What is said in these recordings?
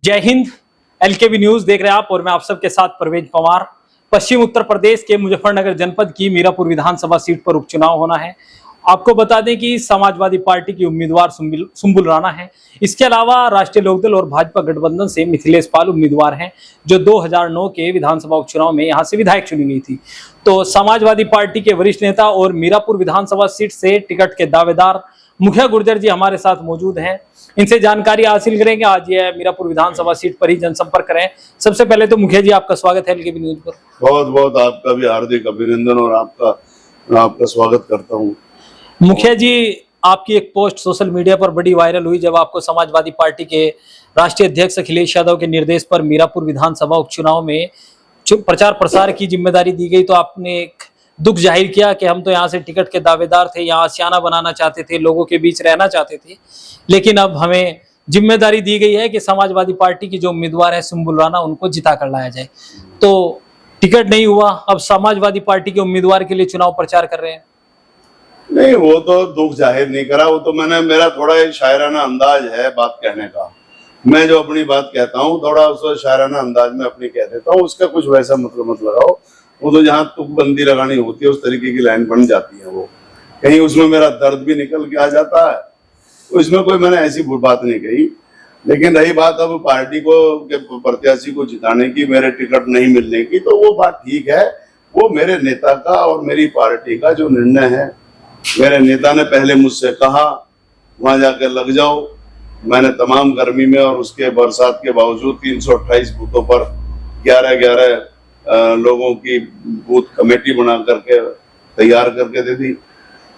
जय हिंद। एलकेबी न्यूज देख रहे हैं आप और मैं आप सबके साथ परवेज पवार। पश्चिम उत्तर प्रदेश के मुजफ्फरनगर जनपद की मीरापुर विधानसभा सीट पर उपचुनाव होना है। आपको बता दें कि समाजवादी पार्टी की उम्मीदवार सुंबुल राणा है। इसके अलावा राष्ट्रीय लोकदल और भाजपा गठबंधन से मिथिलेश पाल उम्मीदवार हैं, जो 2009 के विधानसभा उपचुनाव में यहां से विधायक चुनी गई थी। तो समाजवादी पार्टी के वरिष्ठ नेता और मीरापुर विधानसभा सीट से टिकट के दावेदार मुखिया गुर्जर जी हमारे साथ मौजूद हैं। इनसे जानकारी हासिल करेंगे। आज ये मीरापुर विधानसभा सीट पर ही जनसंपर्क करें। सबसे पहले तो मुखिया जी, आपका स्वागत है एलकेबी न्यूज पर। बहुत बहुत आपका भी हार्दिक अभिनंदन और आपका स्वागत करता हूँ। मुखिया जी, आपकी एक पोस्ट सोशल मीडिया पर बड़ी वायरल हुई जब आपको समाजवादी पार्टी के राष्ट्रीय अध्यक्ष अखिलेश यादव के निर्देश पर मीरापुर विधानसभा उपचुनाव में प्रचार प्रसार की जिम्मेदारी दी गई, तो आपने एक दुख जाहिर किया कि हम तो यहाँ से टिकट के दावेदार थे, यहाँ आशियाना बनाना चाहते थे, लोगों के बीच रहना चाहते थे, लेकिन अब हमें जिम्मेदारी दी गई है कि समाजवादी पार्टी की जो उम्मीदवार है सुंबुल राणा, उनको जिता कर लाया जाए। तो टिकट नहीं हुआ, अब समाजवादी पार्टी के उम्मीदवार के लिए चुनाव प्रचार कर रहे हैं। नहीं, वो तो दुख जाहिर नहीं करा, वो तो मेरा थोड़ा शायराना अंदाज है बात कहने का। मैं जो अपनी बात कहता हूँ थोड़ा उस शायराना अंदाज में अपनी कह देता हूँ, उसका कुछ वैसा मतलब मत लगाओ। वो तो जहाँ तुकबंदी लगानी होती है उस तरीके की लाइन बन जाती है, वो कहीं उसमें मेरा दर्द भी निकल के आ जाता है। तो इसमें कोई मैंने ऐसी बात नहीं कही। लेकिन रही बात अब पार्टी को के प्रत्याशी को जिताने की, मेरे टिकट नहीं मिलने की, तो वो बात ठीक है। वो मेरे नेता का और मेरी पार्टी का जो निर्णय है। मेरे नेता ने पहले मुझसे कहा वहां जाकर लग जाओ। मैंने तमाम गर्मी में और उसके बरसात के बावजूद 328 बूथों पर 11 लोगों की बूथ कमेटी बना करके तैयार करके दे दी।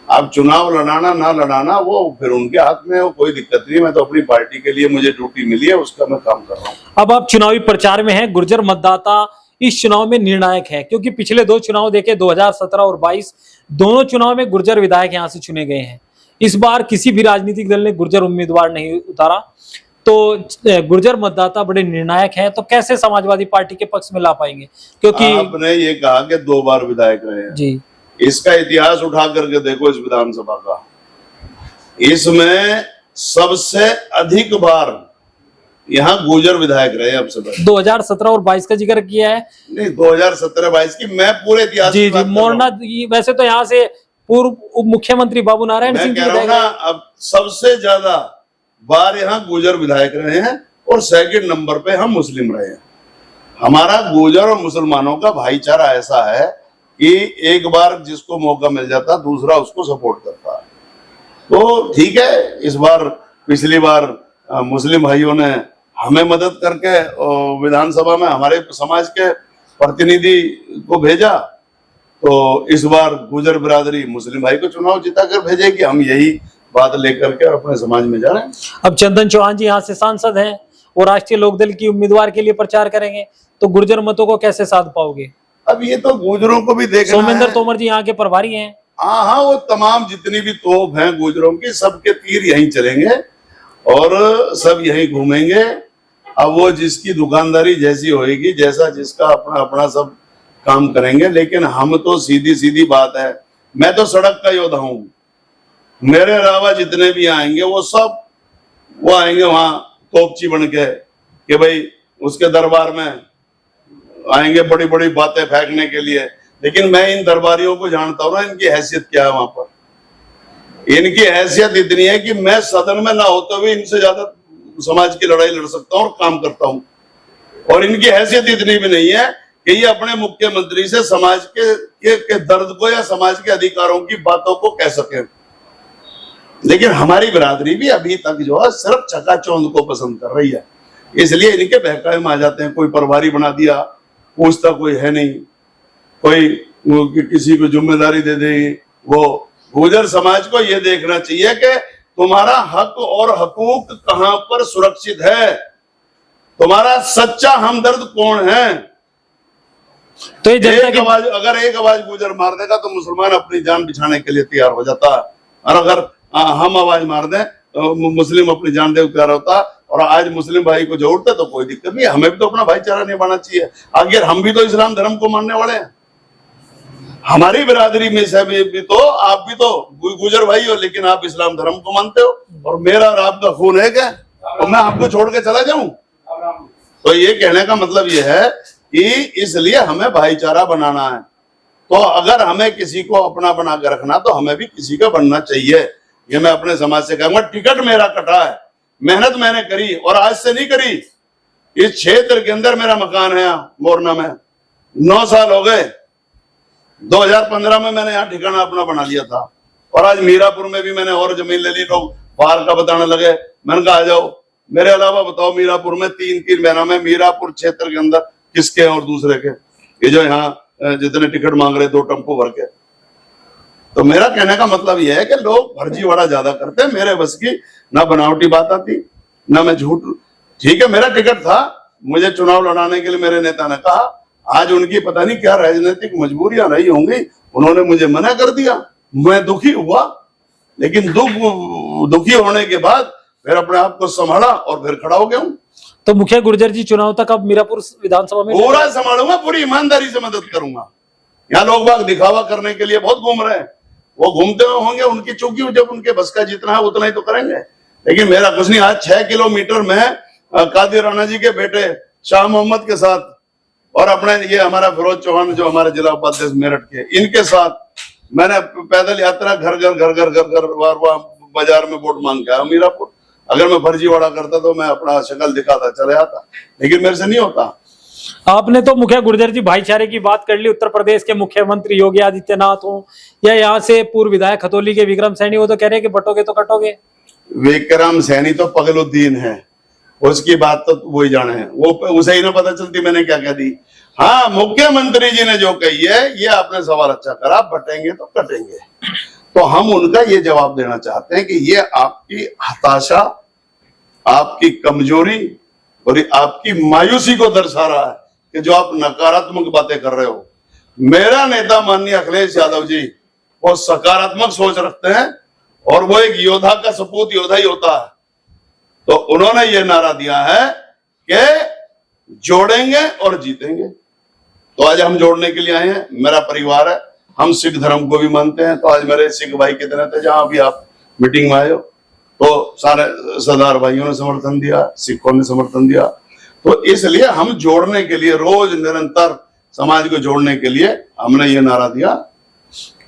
अब चुनाव लड़ाना ना लड़ाना वो फिर उनके हाथ में, वो कोई दिक्कत नहीं। मैं तो अपनी पार्टी के लिए मुझे ड्यूटी मिली है, उसका मैं काम कर रहा हूँ। अब आप चुनावी प्रचार में हैं। गुर्जर मतदाता इस चुनाव में निर्णायक है, क्योंकि पिछले दो चुनाव देखे 2017 और 22, दोनों चुनाव में गुर्जर विधायक यहाँ से चुने गए हैं। इस बार किसी भी राजनीतिक दल ने गुर्जर उम्मीदवार नहीं उतारा, तो गुर्जर मतदाता बड़े निर्णायक हैं। तो कैसे समाजवादी पार्टी के पक्ष में ला पाएंगे, क्योंकि आपने ये कहा कि 2 बार विधायक रहे हैं जी। इसका इतिहास उठा करके देखो इस विधानसभा का। इसमें सबसे अधिक बार यहाँ गुर्जर विधायक रहे। अब से 2017 और 22 का जिक्र किया है। नहीं, 2017-22 की मैं पूरे इतिहास जी जी मोरना, वैसे तो यहाँ से पूर्व उप मुख्यमंत्री बाबू नारायण सिंह जी ना, अब सबसे ज्यादा बार यहाँ गुर्जर विधायक रहे हैं और सेकंड नंबर पे हम मुस्लिम रहे हैं। हमारा गुर्जर और मुसलमानों का भाईचारा ऐसा है कि एक बार जिसको मौका मिल जाता दूसरा उसको सपोर्ट करता है। तो ठीक है, इस बार पिछली बार मुस्लिम भाइयों ने हमें मदद करके विधानसभा में हमारे समाज के प्रतिनिधि को भेजा, तो इस बार गुर्जर बिरादरी मुस्लिम भाई को चुनाव जिता कर भेजेगी। हम यही बात लेकर के अपने समाज में जा रहे हैं। अब चंदन चौहान जी यहाँ से सांसद हैं और राष्ट्रीय लोकदल की उम्मीदवार के लिए प्रचार करेंगे, तो गुर्जर मतों को कैसे साध पाओगे? अब ये तो गुर्जरों को भी देखना है। सोमेंद्र तोमर जी यहाँ के प्रभारी हैं। हाँ, वो तमाम जितनी भी तोप हैं गुर्जरों की, सबके तीर यहीं चलेंगे और सब यहीं घूमेंगे। अब वो जिसकी दुकानदारी जैसी होगी, जैसा जिसका अपना अपना सब काम करेंगे। लेकिन हम तो सीधी बात है, मैं तो सड़क का योद्धा हूँ। मेरे अलावा जितने भी आएंगे वो आएंगे वहां तोपची बन के कि भाई उसके दरबार में आएंगे बड़ी बड़ी बातें फेंकने के लिए। लेकिन मैं इन दरबारियों को जानता हूँ ना, इनकी हैसियत क्या है। वहां पर इनकी हैसियत इतनी है कि मैं सदन में ना होते हुए इनसे ज्यादा समाज की लड़ाई लड़ सकता हूँ और काम करता हूँ। और इनकी हैसियत इतनी भी नहीं है कि ये अपने मुख्यमंत्री से समाज के दर्द को या समाज के अधिकारों की बातों को कह सके। लेकिन हमारी बिरादरी भी अभी तक जो है सिर्फ चकाचौंध को पसंद कर रही है, इसलिए इनके बहकावे में आ जाते हैं। कोई प्रभारी बना दिया, पूछता कोई है नहीं, कोई किसी को जिम्मेदारी दे देगी। वो गुर्जर समाज को ये देखना चाहिए कि तुम्हारा हक और हकूक कहां पर सुरक्षित है, तुम्हारा सच्चा हमदर्द कौन है। तो अगर एक आवाज गुर्जर मार देगा तो मुसलमान अपनी जान बिछाने के लिए तैयार हो जाता है, और अगर हम आवाज मार दें तो मुस्लिम अपनी जान दे तैयार होता। और आज मुस्लिम भाई को जोड़ते तो कोई दिक्कत नहीं, हमें भी तो अपना भाईचारा निभाना चाहिए। आखिर हम भी तो इस्लाम धर्म को मानने वाले हैं। हमारी बिरादरी में से भी तो आप भी तो गुर्जर भाई हो, लेकिन आप इस्लाम धर्म को मानते हो और मेरा और आपका खून है क्या? और मैं आपको छोड़ के चला जाऊं? तो ये कहने का मतलब ये है कि इसलिए हमें भाईचारा बनाना है। तो अगर हमें किसी को अपना बना के रखना तो हमें भी किसी का बनना चाहिए। ये मैं अपने समाज से कहूंगा। टिकट मेरा कटा है, मेहनत मैंने करी और आज से नहीं करी। इस क्षेत्र के अंदर मेरा मकान है मोरना में, 9 साल हो गए। 2015 में मैंने यहाँ ठिकाना अपना बना लिया था और आज मीरापुर में भी मैंने और जमीन ले ली। लोग बाहर का बताने लगे, मैंने कहा आ जाओ, मेरे अलावा बताओ मीरापुर में 3 महीना में मीरापुर क्षेत्र के अंदर किसके हैं और दूसरे के, ये जो यहाँ जितने टिकट मांग रहे 2 टेम्पो भर के। तो मेरा कहने का मतलब यह है कि लोग फर्जीवाड़ा ज्यादा करते हैं। मेरे बस की ना बनावटी बात आती ना मैं झूठ। ठीक है, मेरा टिकट था, मुझे चुनाव लड़ाने के लिए मेरे नेता ने कहा। आज उनकी पता नहीं क्या राजनीतिक मजबूरियां रही होंगी, उन्होंने मुझे मना कर दिया। मैं दुखी हुआ, लेकिन दुखी होने के बाद फिर अपने आप को संभाला और फिर खड़ा हो गया हूं। तो मुखिया गुर्जर जी चुनाव तक अब मीरापुर विधानसभा में पूरा संभालूंगा, पूरी ईमानदारी से मदद करूंगा। यहाँ लोग बाग दिखावा करने के लिए बहुत घूम रहे हैं, वो घूमते हुए होंगे, उनकी चूंकि जब उनके बस का जितना है उतना ही तो करेंगे। लेकिन मेरा कुछ नहीं। आज 6 किलोमीटर में कादिर राणा जी के बेटे शाह मोहम्मद के साथ और अपने ये हमारा फिरोज चौहान जो हमारे जिला उपाध्यक्ष मेरठ के, इनके साथ मैंने पैदल यात्रा घर घर बाजार में वोट मांग के आया मीरापुर। अगर मैं फर्जीवाड़ा करता तो मैं अपना शक्ल दिखाता चले आता, लेकिन मेरे से नहीं होता। आपने तो मुखिया गुर्जर जी भाईचारे की बात कर ली। उत्तर प्रदेश के मुख्यमंत्री योगी आदित्यनाथ हो या यहाँ से पूर्व विधायक खतौली के विक्रम सैनी, वो तो कह रहे हैं कि बटोगे तो कटोगे। विक्रम सैनी तो पगलुद्दीन है, उसकी बात तो वही जाने है, वो उसे ही ना पता चलती मैंने क्या कह दी। हाँ, मुख्यमंत्री जी ने जो कही है ये आपने सवाल अच्छा करा, बटेंगे तो कटेंगे। तो हम उनका ये जवाब देना चाहते हैं कि ये आपकी हताशा, आपकी कमजोरी और आपकी मायूसी को दर्शा रहा है कि जो आप नकारात्मक बातें कर रहे हो। मेरा नेता माननीय अखिलेश यादव जी वो सकारात्मक सोच रखते हैं और वो एक योद्धा का सपूत योद्धा ही होता है। तो उन्होंने ये नारा दिया है कि जोड़ेंगे और जीतेंगे। तो आज हम जोड़ने के लिए आए हैं। मेरा परिवार है, हम सिख धर्म को भी मानते हैं। तो आज मेरे सिख भाई कितने थे, जहां भी आप मीटिंग में आए हो, तो सारे सरदार भाइयों ने समर्थन दिया, सिखों ने समर्थन दिया। तो इसलिए हम जोड़ने के लिए, रोज निरंतर समाज को जोड़ने के लिए हमने ये नारा दिया।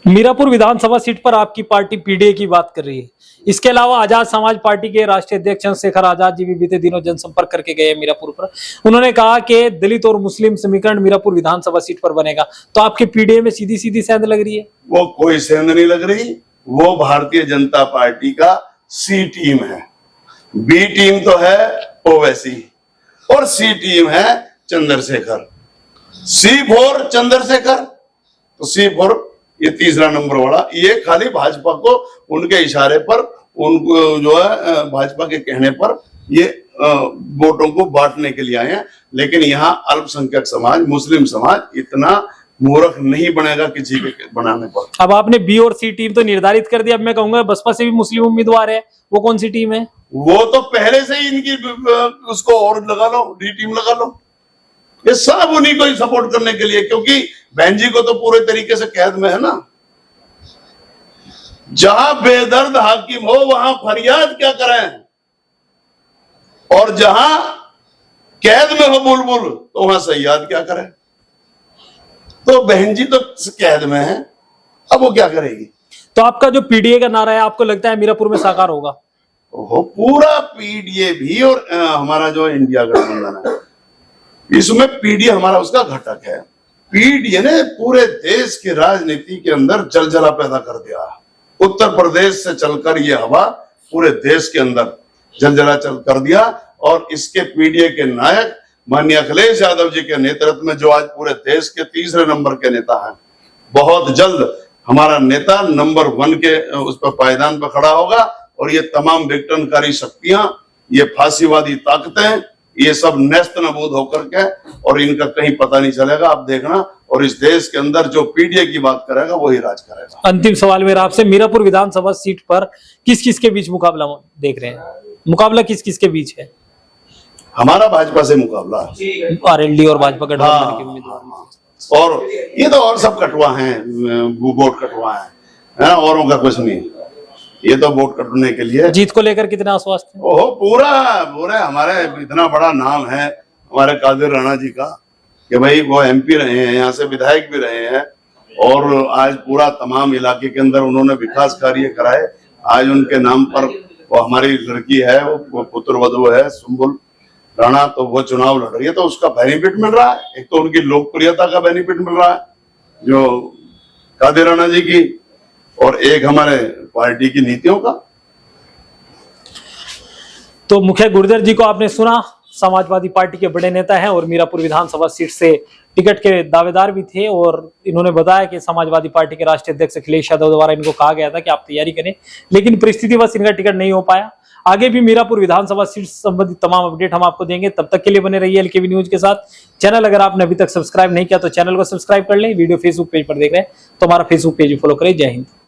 मीरापुर विधानसभा सीट पर आपकी पार्टी पीडीए की बात कर रही है। इसके अलावा आजाद समाज पार्टी के राष्ट्रीय अध्यक्ष चंद्रशेखर आजाद जी भी बीते दिनों जनसंपर्क करके गए मीरापुर पर। उन्होंने कहा कि दलित और मुस्लिम समीकरण मीरापुर विधानसभा सीट पर बनेगा। तो आपके पीडीए में सीधी सीधी सेंध लग रही है? वो कोई सेंध नहीं लग रही। वो भारतीय जनता पार्टी का सी टीम है। बी टीम तो है ओवैसी और सी टीम है चंद्रशेखर। C4 चंद्रशेखर, तो C4 ये तीसरा नंबर वाला, ये खाली भाजपा को उनके इशारे पर, उनको जो है भाजपा के कहने पर ये वोटों को बांटने के लिए आए हैं। लेकिन यहाँ अल्पसंख्यक समाज, मुस्लिम समाज इतना मूर्ख नहीं बनेगा किसी के बनाने पर। अब आपने बी और सी टीम तो निर्धारित कर दिया। अब मैं कहूंगा बसपा से भी मुस्लिम उम्मीदवार है, वो कौन सी टीम है? वो तो पहले से ही इनकी उसको और लगा लो, डी टीम लगा लो। ये सब उन्हीं को ही सपोर्ट करने के लिए, क्योंकि बहन जी को तो पूरे तरीके से कैद में है ना। जहां बेदर्द हाकिम हो वहां फरियाद क्या करें, और जहां कैद में हो बुलबुल तो वहां सयाद क्या करें। तो बहन जी तो कैद में है, अब वो क्या करेगी। तो आपका जो पीडीए का नारा है, आपको लगता है मीरापुर में साकार होगा? वो पूरा पीडीए भी और हमारा जो इंडिया गठबंधन है, इसमें पीडीए हमारा उसका घटक है। पीडीए ने पूरे देश की राजनीति के अंदर जलजला पैदा कर दिया। उत्तर प्रदेश से चलकर ये हवा पूरे देश के अंदर जलजला चल कर दिया। और इसके पीडीए के नायक माननीय अखिलेश यादव जी के नेतृत्व में, जो आज पूरे देश के तीसरे नंबर के नेता हैं, बहुत जल्द हमारा नेता नंबर 1 के उस पर पायदान पर खड़ा होगा। और ये तमाम विघटनकारी शक्तियां, ये फांसीवादी ताकतें, ये सब नेस्त नबूद होकर के, और इनका कहीं पता नहीं चलेगा। आप देखना, और इस देश के अंदर जो पीडीए की बात करेगा वही राज करेगा। अंतिम सवाल मेरा आपसे, मीरापुर विधानसभा सीट पर किस किस के बीच मुकाबला देख रहे हैं? मुकाबला किस किस के बीच है? हमारा भाजपा से मुकाबला, आरएलडी और भाजपा गठबंधन के उम्मीदवार। और ये तो और सब कटवा हैं, वोट कटवा है, औरों का कुछ नहीं। ये तो वोट कटने के लिए। जीत को लेकर कितना आश्वस्त है? ओहो, पूरा पूरा हमारे इतना बड़ा नाम है हमारे कादिर राणा जी का कि भाई वो MP रहे हैं, यहाँ से विधायक भी रहे हैं, और आज पूरा तमाम इलाके के अंदर उन्होंने विकास कार्य कराए। आज उनके नाम पर वो हमारी लड़की है, वो पुत्र वधू है सुम्बुल राणा, तो वो चुनाव लड़ रही है, तो उसका बेनिफिट मिल रहा है। एक तो उनकी लोकप्रियता का बेनिफिट मिल रहा है जो कादिर राणा जी की, और एक हमारे पार्टी की नीतियों का। तो मुखिया गुर्जर जी को आपने सुना, समाजवादी पार्टी के बड़े नेता हैं और मीरापुर विधानसभा सीट से टिकट के दावेदार भी थे, और इन्होंने बताया कि समाजवादी पार्टी के राष्ट्रीय अध्यक्ष अखिलेश यादव द्वारा इनको कहा गया था कि आप तैयारी करें, लेकिन परिस्थितिवश इनका टिकट नहीं हो पाया। आगे भी मीरापुर विधानसभा सीट संबंधित तमाम अपडेट हम आपको देंगे, तब तक के लिए बने रहिए LKB न्यूज के साथ। चैनल अगर आपने अभी तक सब्सक्राइब नहीं किया तो चैनल को सब्सक्राइब कर लें। वीडियो फेसबुक पेज पर देख रहे हैं तो हमारा फेसबुक पेज फॉलो करें। जय हिंद।